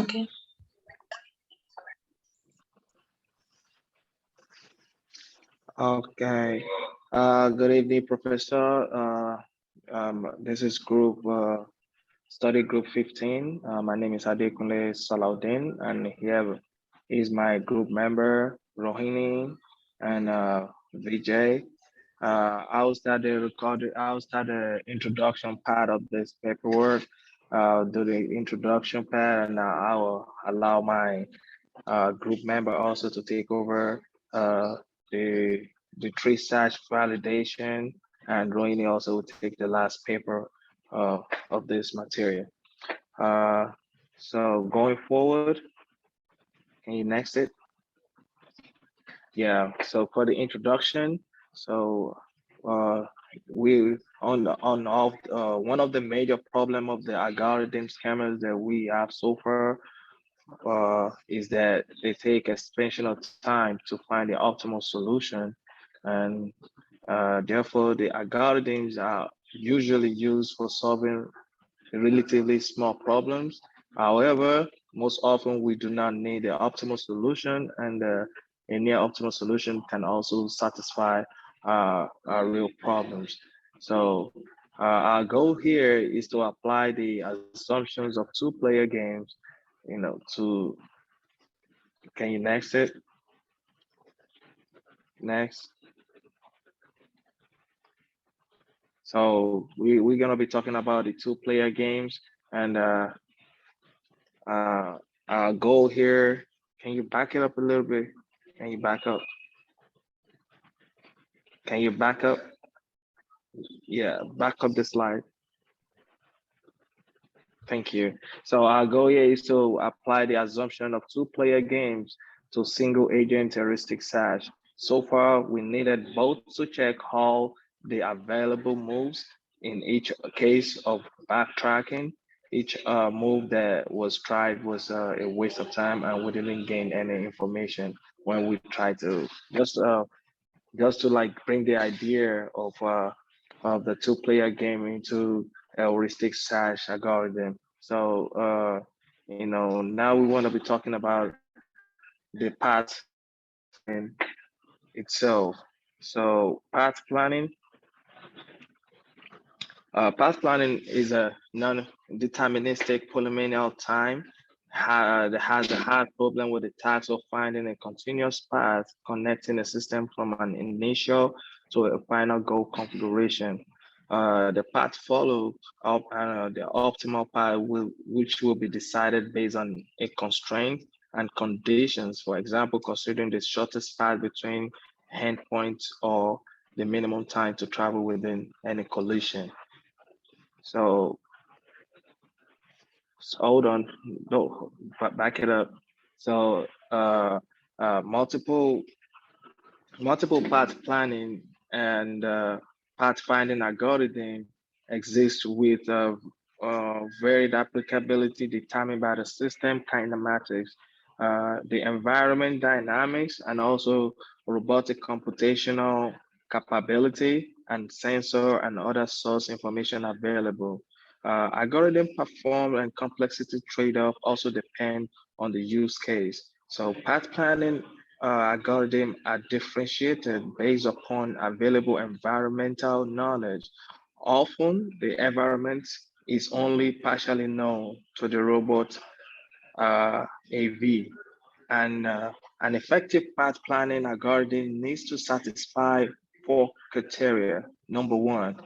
Okay. Okay. Good evening, Professor. This is study group 15. My name is Adekunle Salaudin, and here is my group member, Rohini and Vijay. I'll start the introduction part of this paperwork, do the introduction part, and I will allow my group member also to take over the tree search validation, and Rohini also will take the last paper of this material. Uh, so going forward, can you next it? Yeah. So for the introduction, so uh, we on of one of the major problem of the algorithm scammers that we have so far is that they take expansion of time to find the optimal solution, and therefore the algorithms are usually used for solving relatively small problems. However, most often we do not need the optimal solution, and a near optimal solution can also satisfy our real problems. So our goal here is to apply the assumptions of two-player games, to, can you next it? Next. So we're gonna be talking about the two-player games, and our goal here. Can you back it up a little bit? Can you back up? Can you back up? Yeah, back up the slide. Thank you. So our goal here is to apply the assumption of two-player games to single agent heuristic search. So far, we needed both to check how the available moves in each case of backtracking. Each move that was tried was a waste of time, and we didn't gain any information when we tried to just to like bring the idea of the two-player game into a heuristic search algorithm. So now we want to be talking about the path planning itself. So path planning is a non-deterministic polynomial time that has a hard problem with the task of finding a continuous path connecting a system from an initial to a final goal configuration. The path followed up the optimal path which will be decided based on a constraint and conditions. For example, considering the shortest path between endpoints or the minimum time to travel within any collision. So hold on, no, back it up. So multiple path planning and pathfinding algorithm exist with varied applicability determined by the system kinematics, the environment dynamics, and also robotic computational capability and sensor and other source information available. Algorithm perform and complexity trade-off also depend on the use case. So path planning algorithms are differentiated based upon available environmental knowledge. Often, the environment is only partially known to the robot AV, and an effective path planning algorithm needs to satisfy four criteria. Number one,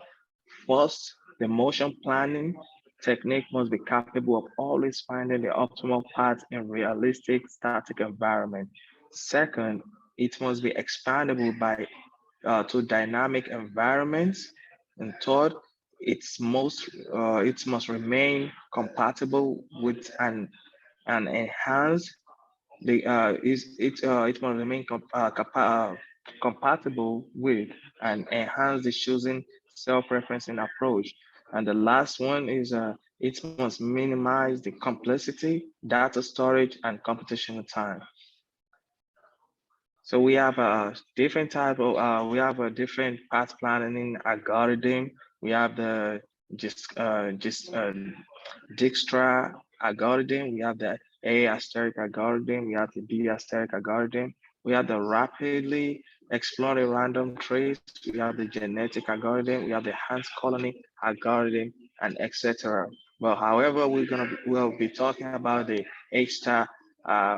first, the motion planning technique must be capable of always finding the optimal path in realistic static environment. Second, it must be expandable to dynamic environments. And third, it must remain compatible with an enhanced it must remain compatible with and enhance the choosing self-referencing approach. And the last one is it must minimize the complexity, data storage, and computational time. So we have a different type of we have a different path planning algorithm. We have the just Dijkstra algorithm. We have the A asterisk algorithm, we have the B asterisk algorithm, we have the rapidly exploring random trace, we have the genetic algorithm, we have the Hans colony algorithm, and etc. Well, however, we'll be talking about the uh,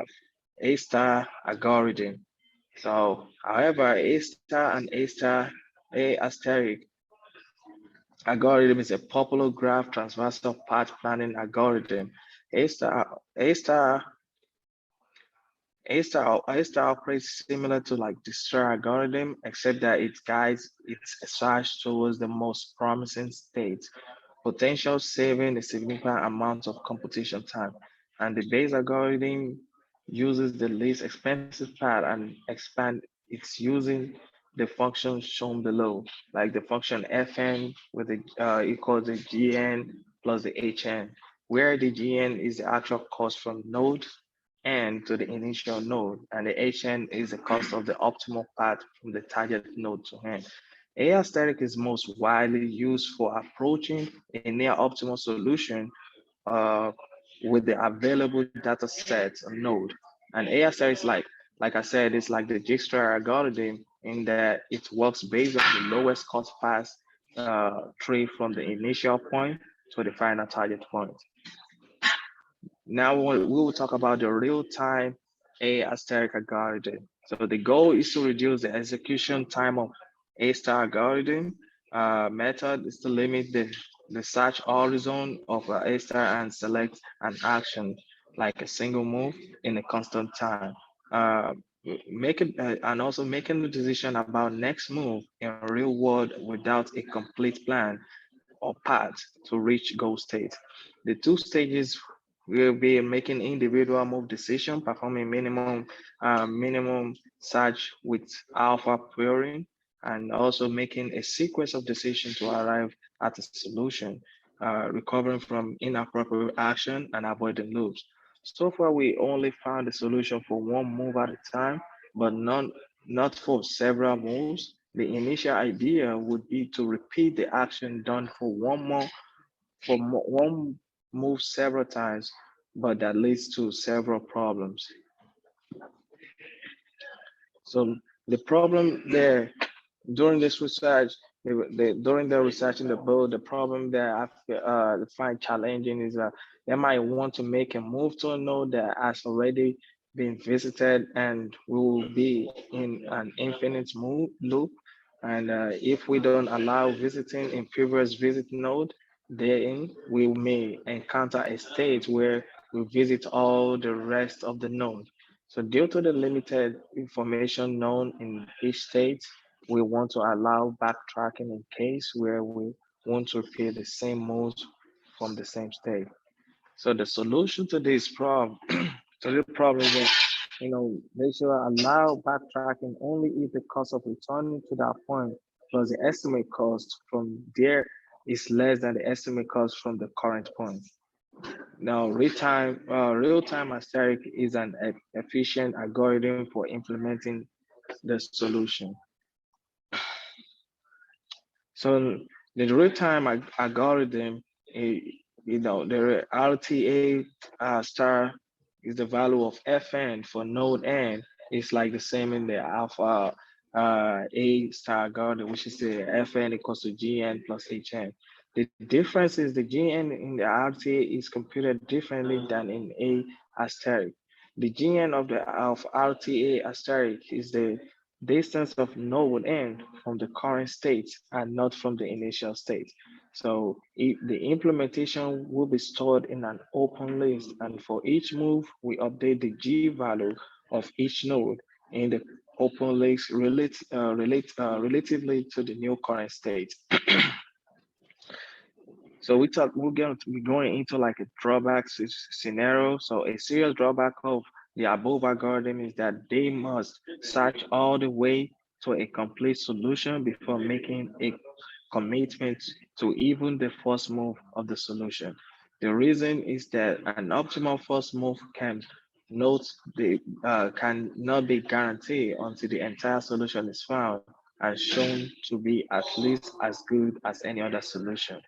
A star algorithm. So, however, A star and A star A asterisk algorithm is a popular graph transversal path planning algorithm. A star A star A-star operates similar to like the star algorithm, except that it guides its search towards the most promising state, potential saving a significant amount of computation time. And the Bayes algorithm uses the least expensive path and expand it's using the function shown below, like the function fn with the equals the gn plus the hn, where the gn is the actual cost from node n to the initial node, and the hn is the cost of the optimal path from the target node to n. A aesthetic is most widely used for approaching a near optimal solution uh, with the available data set node. And A aesthetic is like I said, it's like the Dijkstra algorithm in that it works based on the lowest cost path tree from the initial point to the final target point. Now we will talk about the real-time A asterisk algorithm. So the goal is to reduce the execution time of A star algorithm. Method is to limit the search horizon of A star and select an action like a single move in a constant time. Uh, and also making the decision about next move in real world without a complete plan or path to reach goal state. The two stages will be making individual move decision, performing minimum search with alpha pairing, and also making a sequence of decisions to arrive at a solution, recovering from inappropriate action and avoiding loops. So far, we only found a solution for one move at a time, but not for several moves. The initial idea would be to repeat the action done for one move several times, but that leads to several problems. So the problem there during this research, during the research in the book, the problem that I find challenging is that they might want to make a move to a node that has already been visited and will be in an infinite move loop. And if we don't allow visiting in previous visit node, then we may encounter a state where we visit all the rest of the node. So due to the limited information known in each state, we want to allow backtracking in case where we want to repeat the same moves from the same state. So the solution to this problem, to the problem is that, they should allow backtracking only if the cost of returning to that point plus the estimate cost from there is less than the estimate cost from the current point. Now, real-time asterisk is an efficient algorithm for implementing the solution. So the real-time algorithm, the RTA star is the value of Fn for node n is like the same in the alpha A star algorithm, which is the Fn equals to Gn plus Hn. The difference is the Gn in the RTA is computed differently than in A asterisk. The Gn of RTA asterisk is the distance of node n from the current state and not from the initial state. So if the implementation will be stored in an open list, and for each move, we update the G value of each node in the open list relatively to the new current state. So we're going to be going into like a drawback scenario. So a serious drawback of the above algorithm is that they must search all the way to a complete solution before making a commitment to even the first move of the solution. The reason is that an optimal first move can not be guaranteed until the entire solution is found and shown to be at least as good as any other solution.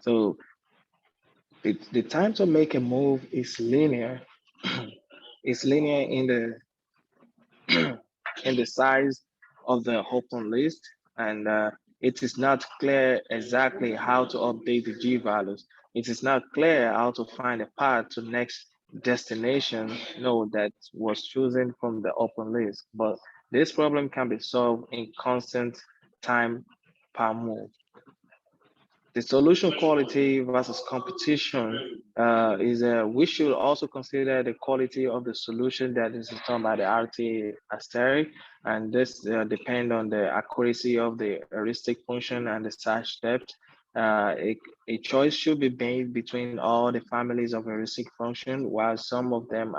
So The time to make a move is linear. It's linear in the size of the open list, and it is not clear exactly how to update the G values. It is not clear how to find a path to next destination node that was chosen from the open list. But this problem can be solved in constant time per move. The solution quality versus competition is we should also consider the quality of the solution that is returned by the RTA asterisk, and this depend on the accuracy of the heuristic function and the search depth. A choice should be made between all the families of heuristic function, while some of them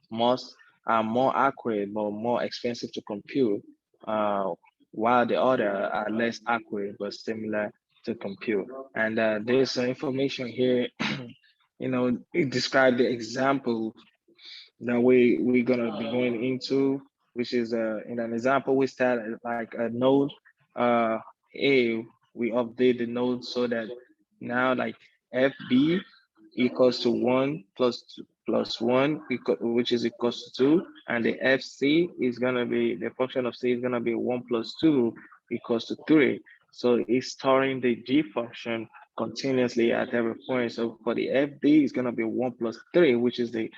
most are more accurate but more expensive to compute, uh, while the other are less accurate but similar to compute. And there's information here, it describes the example that we're gonna be going into, which is in an example, we start at like a node uh, A, we update the node so that now like FB equals to 1 plus 1, which is equals to 2, and the FC is gonna be, the function of C is gonna be 1 plus 2 equals to 3. So it's storing the G function continuously at every point. So for the FB, it's gonna be 1 plus 3, which is the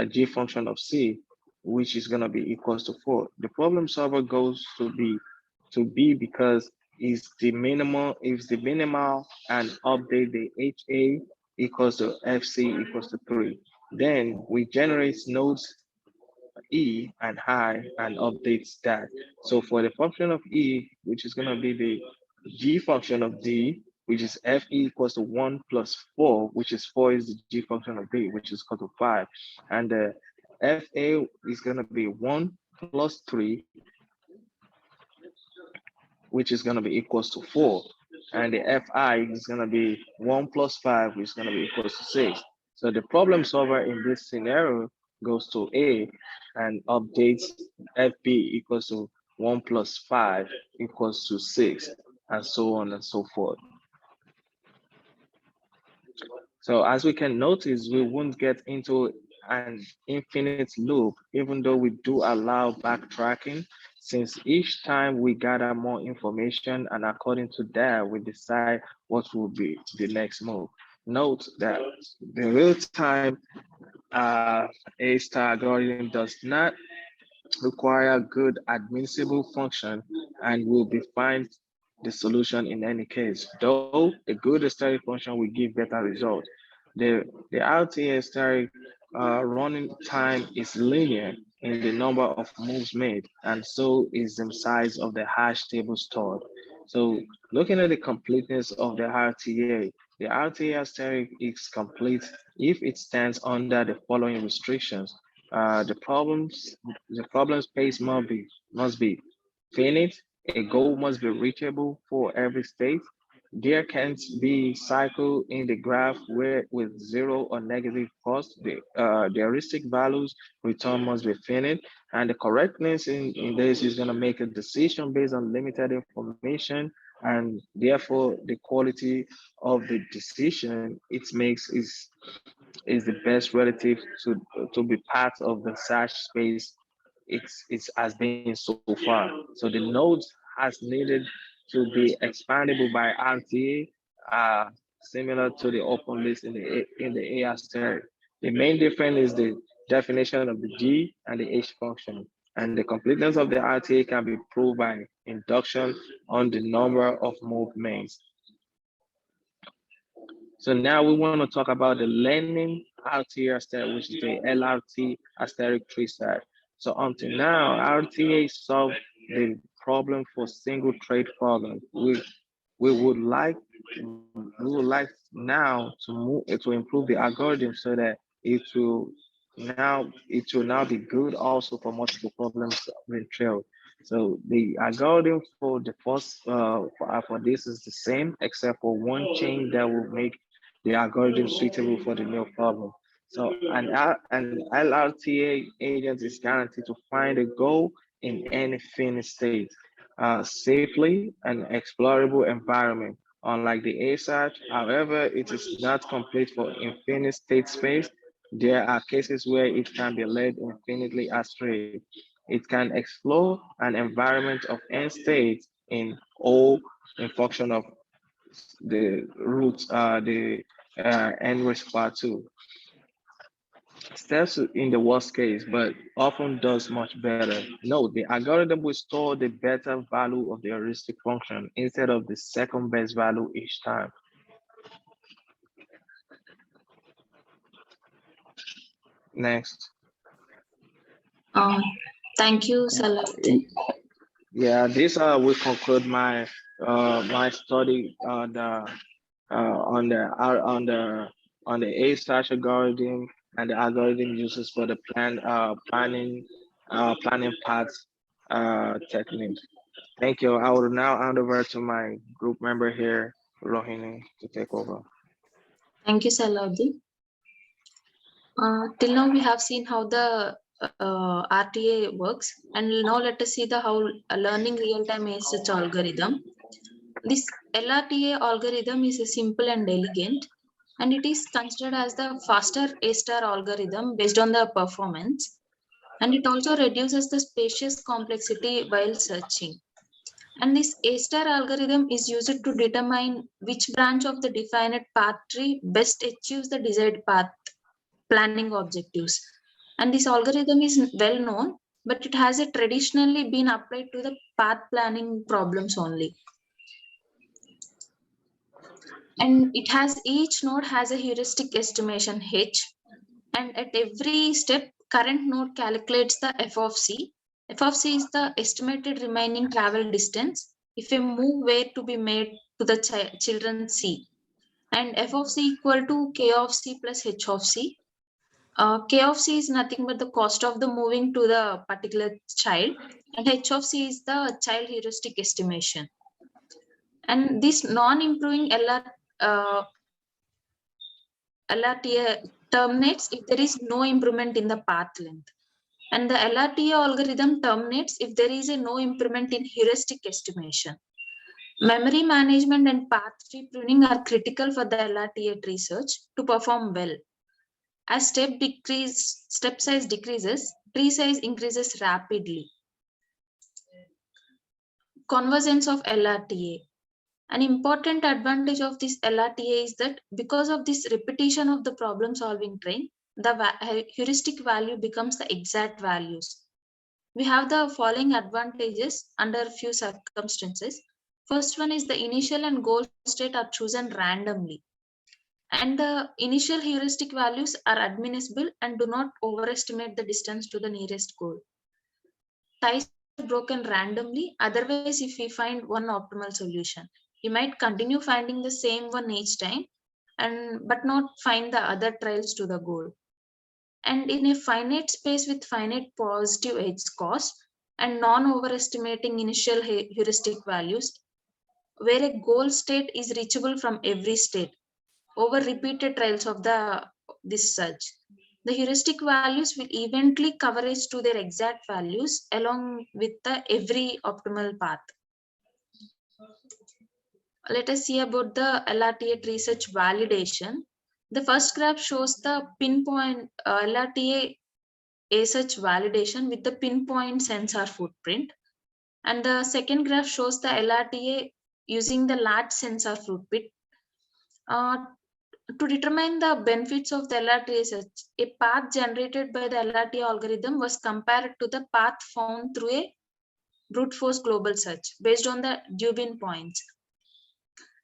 G function of C, which is gonna be equals to 4. The problem solver goes to B because it's the minimal and update the HA equals to FC equals to 3. Then we generate nodes E and I and updates that. So for the function of E, which is gonna be the G function of D, which is Fe equals to 1 plus 4, which is 4 is the G function of D, which is equal to 5. And the Fa is gonna be 1 plus 3, which is gonna be equals to 4. And the Fi is gonna be 1 plus 5, which is gonna be equals to 6. So the problem solver in this scenario goes to A and updates FB equals to 1 plus 5 equals to 6, and so on and so forth. So as we can notice, we won't get into an infinite loop, even though we do allow backtracking, since each time we gather more information, and according to that, we decide what will be the next move. Note that the real-time A-star algorithm does not require good admissible function and will be find the solution in any case, though a good hysteric function will give better results. The RTA hysteric running time is linear in the number of moves made, and so is the size of the hash table stored. So looking at the completeness of the RTA hysteric is complete if it stands under the following restrictions. The problem space must be finite. A goal must be reachable for every state. There can't be cycle in the graph where with zero or negative cost. The heuristic values return must be finite, and the correctness in this is going to make a decision based on limited information, and therefore the quality of the decision it makes is the best relative to be part of the search space it's has been so far. So the nodes has needed to be expandable by RTA, similar to the open list in the AR stereo. The main difference is the definition of the G and the H function, and the completeness of the RTA can be proved by induction on the number of movements. So now we want to talk about the learning RTA asterisk, which is the LRT asterisk 3 set. So until now, RTA solved the problem for single trade problem. We would like now to improve the algorithm so that it will now be good also for multiple problems in trail. So the algorithm for the first for this is the same, except for one change that will make the algorithm suitable for the new problem. So an LRTA agent is guaranteed to find a goal in any finished state safely and explorable environment unlike the ASAT. However, it is not complete for infinite state space. There are cases where it can be led infinitely astray. It can explore an environment of n states in O in function of the roots, n raised power 2. Steps in the worst case, but often does much better. Note, the algorithm will store the better value of the heuristic function instead of the second best value each time. Next. Thank you, Salahuddin. Yeah, this will conclude my my study on the A-slash algorithm and the algorithm uses for the planning paths technique. Thank you. I will now hand over to my group member here, Rohini, to take over. Thank you, Salahuddin. Till now, we have seen how the RTA works, and now let us see the how learning real-time ASH algorithm. This LRTA algorithm is a simple and elegant, and it is considered as the faster A-star algorithm based on the performance, and it also reduces the spatial complexity while searching. And this A-star algorithm is used to determine which branch of the defined path tree best achieves the desired path planning objectives. And this algorithm is well known, but it has traditionally been applied to the path planning problems only. And it has each node has a heuristic estimation H, and at every step, current node calculates the f of c. F of c is the estimated remaining travel distance if a move were to be made to the children c. And f of c equal to k of c plus h of c. K of c is nothing but the cost of the moving to the particular child, and h of c is the child heuristic estimation. And this non-improving LRTA terminates if there is no improvement in the path length. And the LRTA algorithm terminates if there is no improvement in heuristic estimation. Memory management and path tree pruning are critical for the LRTA research to perform well. As step size decreases, tree size increases rapidly. Convergence of LRTA. An important advantage of this LRTA is that because of this repetition of the problem solving train, the heuristic value becomes the exact values. We have the following advantages under a few circumstances. First one is the initial and goal state are chosen randomly. And the initial heuristic values are admissible and do not overestimate the distance to the nearest goal. Ties are broken randomly, otherwise if we find one optimal solution, we might continue finding the same one each time, but not find the other trails to the goal. And in a finite space with finite positive edge cost and non-overestimating initial heuristic values, where a goal state is reachable from every state, over repeated trials of this search, the heuristic values will eventually coverage to their exact values along with the every optimal path. Let us see about the LRTA research validation. The first graph shows the pinpoint LRTA search validation with the pinpoint sensor footprint. And the second graph shows the LRTA using the large sensor footprint. To determine the benefits of the LRTA search, a path generated by the LRTA algorithm was compared to the path found through a brute force global search based on the Dubin points.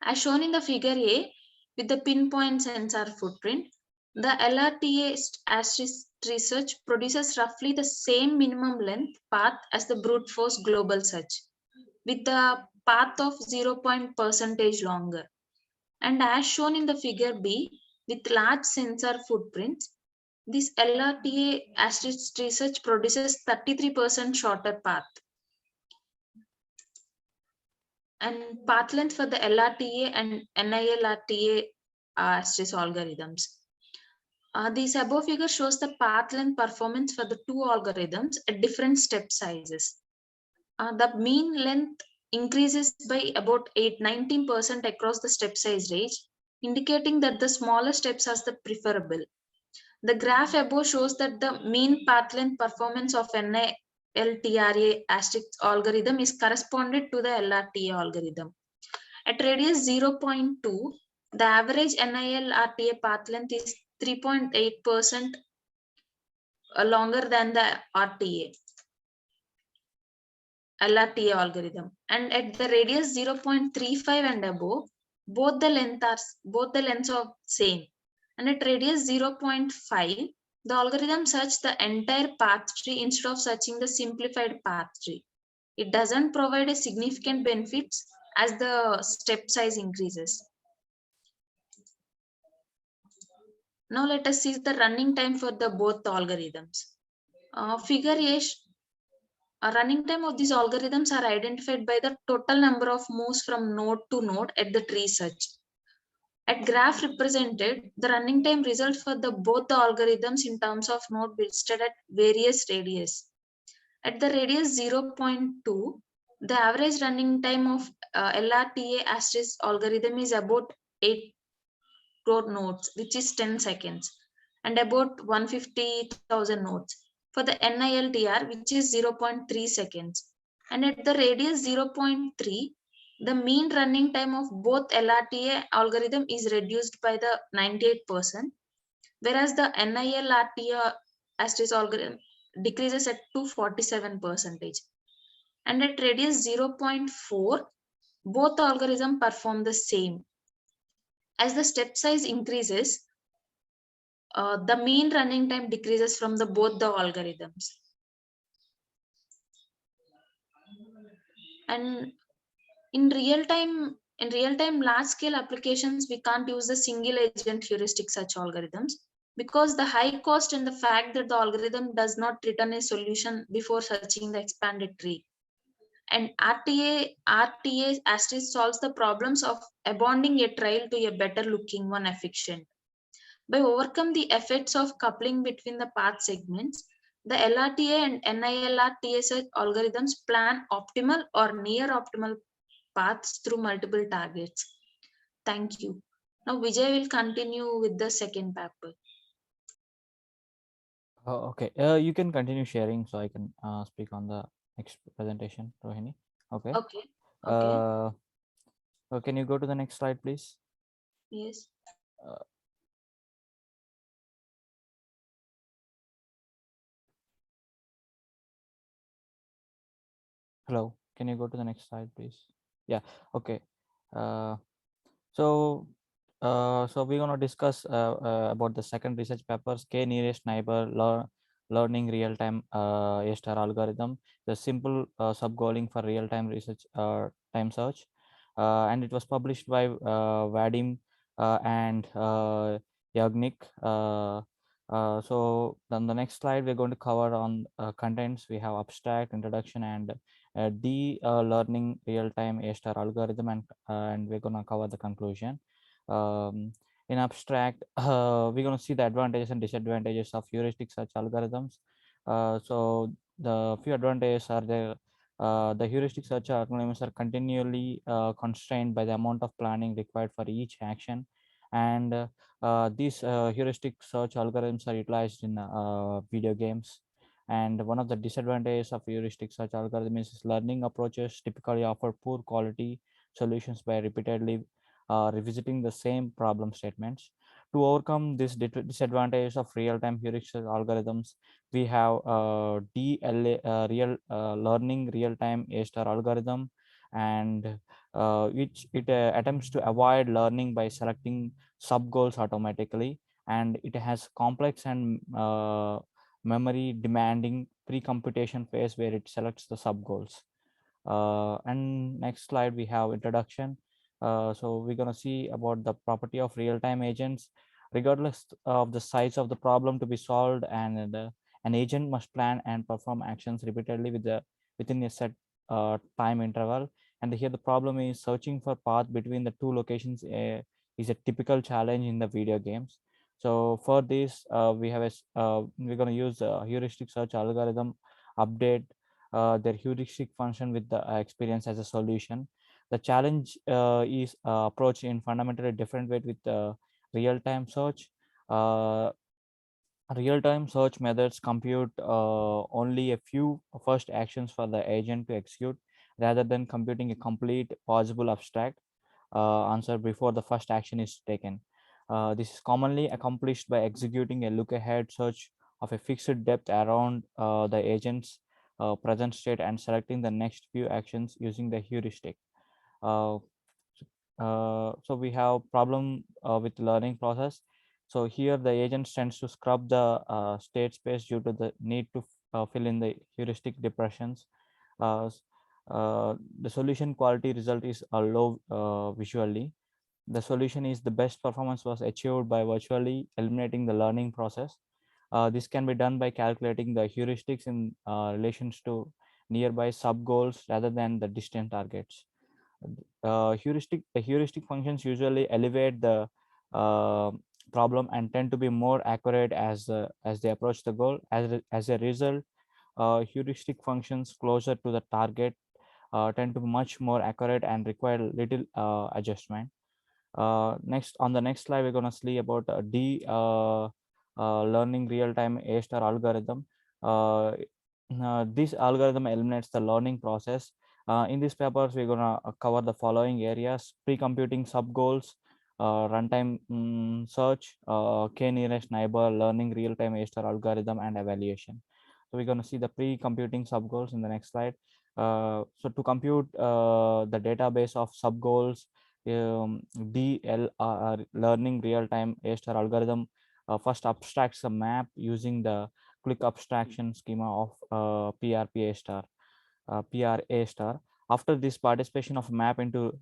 As shown in the figure A, with the pinpoint sensor footprint, the LRTA asterisk research produces roughly the same minimum length path as the brute force global search, with the path of 0% longer. And as shown in the figure B, with large sensor footprints, this LRTA asterisk research produces 33% shorter path. And path length for the LRTA and NILRTA asterisk algorithms. This above figure shows the path length performance for the two algorithms at different step sizes. The mean length increases by about 19% across the step size range, indicating that the smaller steps are the preferable. The graph above shows that the mean path length performance of NILTRA asterisk algorithm is corresponded to the LRTA algorithm. At radius 0.2, the average NILRTA path length is 3.8% longer than the LRTA algorithm. And at the radius 0.35 and above, both the lengths are same. And at radius 0.5, the algorithm searches the entire path tree instead of searching the simplified path tree. It doesn't provide a significant benefits as the step size increases. Now let us see the running time for the both algorithms. Figure A, running time of these algorithms are identified by the total number of moves from node to node at the tree search. At graph represented, the running time results for the both the algorithms in terms of node visited at various radius. At the radius 0.2, the average running time of LRTA asterisk algorithm is about 8 crore nodes, which is 10 seconds, and about 150,000 nodes for the NILTR, which is 0.3 seconds. And at the radius 0.3, the mean running time of both LRTA algorithm is reduced by the 98%, whereas the NILRTA asterisk algorithm decreases at 247%. And at radius 0.4, both algorithms perform the same. As the step size increases, the mean running time decreases from the both the algorithms. And in real time large scale applications, we can't use the single agent heuristic search algorithms because the high cost and the fact that the algorithm does not return a solution before searching the expanded tree. And RTA asterisk solves the problems of abandoning a trail to a better looking one efficient. By overcome the effects of coupling between the path segments, the LRTA and NILRTA search algorithms plan optimal or near optimal paths through multiple targets. Thank you. Now Vijay will continue with the second paper. Okay, you can continue sharing so I can speak on the next presentation, Rohini. Okay. Okay. Okay. Can you go to the next slide, please? Yes. Hello, can you go to the next slide, please? Yeah, okay. So we're going to discuss about the second research papers, K nearest neighbor learning real-time A-star algorithm, the simple sub-goaling for real-time research time search. And it was published by Vadim and Yagnik. So then the next slide, we're going to cover on contents. We have abstract, introduction, and the learning real-time A-star algorithm, and we're going to cover the conclusion. In abstract, we're going to see the advantages and disadvantages of heuristic search algorithms. So the few advantages are the heuristic search algorithms are continually constrained by the amount of planning required for each action, and these heuristic search algorithms are utilized in video games. And one of the disadvantages of heuristic search algorithms is learning approaches typically offer poor quality solutions by repeatedly revisiting the same problem statements. To overcome this disadvantage of real-time heuristic algorithms, we have DLA, learning real-time A-star algorithm, and which it attempts to avoid learning by selecting sub-goals automatically, and it has complex and memory demanding pre-computation phase where it selects the sub goals. And next slide, we have introduction. So we're going to see about the property of real-time agents. Regardless of the size of the problem to be solved, and an agent must plan and perform actions repeatedly within a set time interval. And here the problem is searching for path between the two locations is a typical challenge in the video games. So for this, we're going to use a heuristic search algorithm update their heuristic function with the experience as a solution. The challenge is approached in fundamentally different way with real-time search. Uh, Real-time search methods compute only a few first actions for the agent to execute rather than computing a complete possible abstract answer before the first action is taken. This is commonly accomplished by executing a look-ahead search of a fixed depth around the agent's present state and selecting the next few actions using the heuristic. Uh, so we have problem with learning process. So here the agent tends to scrub the state space due to the need to fill in the heuristic depressions. uh, s- the solution quality result is low visually. The solution is the best performance was achieved by virtually eliminating the learning process. This can be done by calculating the heuristics in relations to nearby sub goals rather than the distant targets. The heuristic functions usually elevate the uh, problem and tend to be more accurate as they approach the goal. As a result, heuristic functions closer to the target tend to be much more accurate and require little adjustment. Next, on the next slide, we're going to see about learning real-time A-star algorithm. This algorithm eliminates the learning process. In these papers, we're going to cover the following areas: pre-computing sub-goals, runtime search, k-nearest neighbor, learning real-time A-star algorithm, and evaluation. So we're going to see the pre-computing sub-goals in the next slide. So to compute the database of sub-goals, DLR, learning real-time A-star algorithm, first abstracts a map using the quick abstraction schema of PRPA star, PRA star. After this participation of map into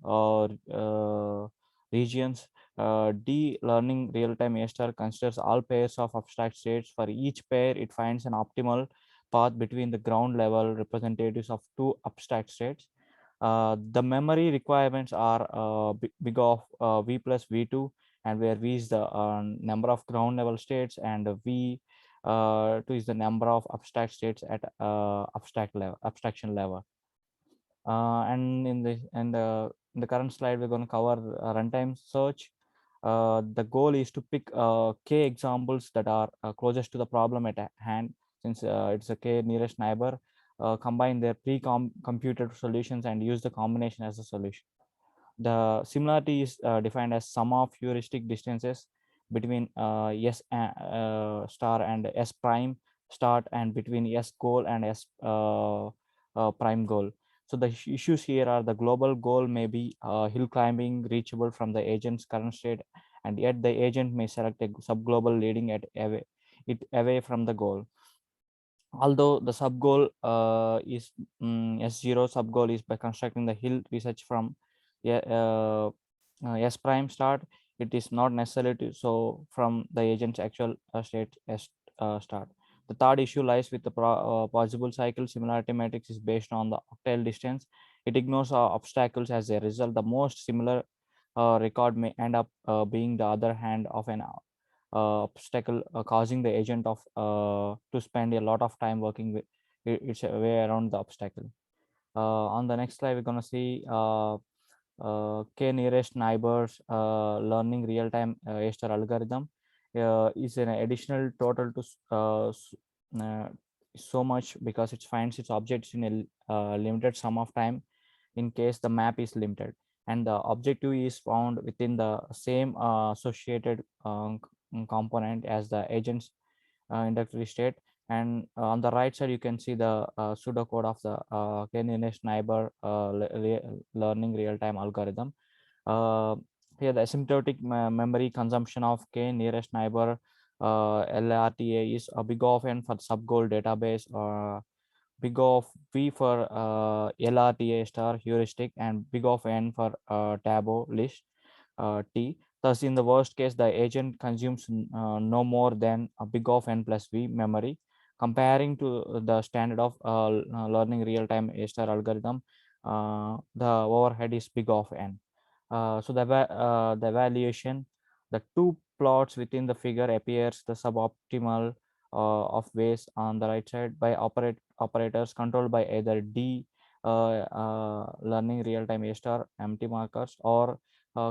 regions, D-learning real-time A star considers all pairs of abstract states. For each pair, it finds an optimal path between the ground level representatives of two abstract states. The memory requirements are big of v plus v2, and where v is the number of ground level states and v two is the number of abstract states at abstraction level. And in the current slide, we're going to cover runtime search. The goal is to pick k examples that are closest to the problem at hand. Since it's a k nearest neighbor, combine their pre-computed solutions and use the combination as a solution. The similarity is defined as sum of heuristic distances between S star and S prime start, and between S goal and S prime goal. So the issues here are the global goal may be hill climbing reachable from the agent's current state, and yet the agent may select a subglobal leading it away from the goal. Although the sub goal is S0 sub goal is by constructing the hill research from S prime start, it is not necessarily so from the agent's actual state S start. The third issue lies with the possible cycle. Similarity matrix is based on the octal distance. It ignores obstacles. As a result, the most similar record may end up being the other hand of an obstacle, causing the agent of to spend a lot of time working with its way around the obstacle. On the next slide, we're going to see k nearest neighbors learning real-time A-star algorithm is an additional total to so much because it finds its objects in a limited sum of time in case the map is limited, and the objective is found within the same associated component as the agent's inductory state. And on the right side, you can see the pseudocode of the k-nearest neighbor learning real-time algorithm. Uh, Here, the asymptotic memory consumption of k nearest neighbor LRTA is a big of n for sub-goal database, big of V for LRTA star heuristic, and big of N for Tabo list T. Thus, in the worst case, the agent consumes no more than a big of N plus V memory. Comparing to the standard of learning real-time A star algorithm, the overhead is big of N. So the evaluation, the two plots within the figure appears the suboptimal of ways on the right side. By operators controlled by either D learning real-time A star empty markers or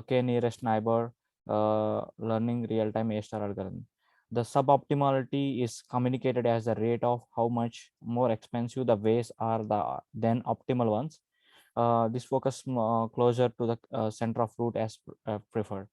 K nearest neighbor learning real-time A star algorithm. The suboptimality is communicated as the rate of how much more expensive the ways are than optimal ones. This focus closer to the center of root as preferred.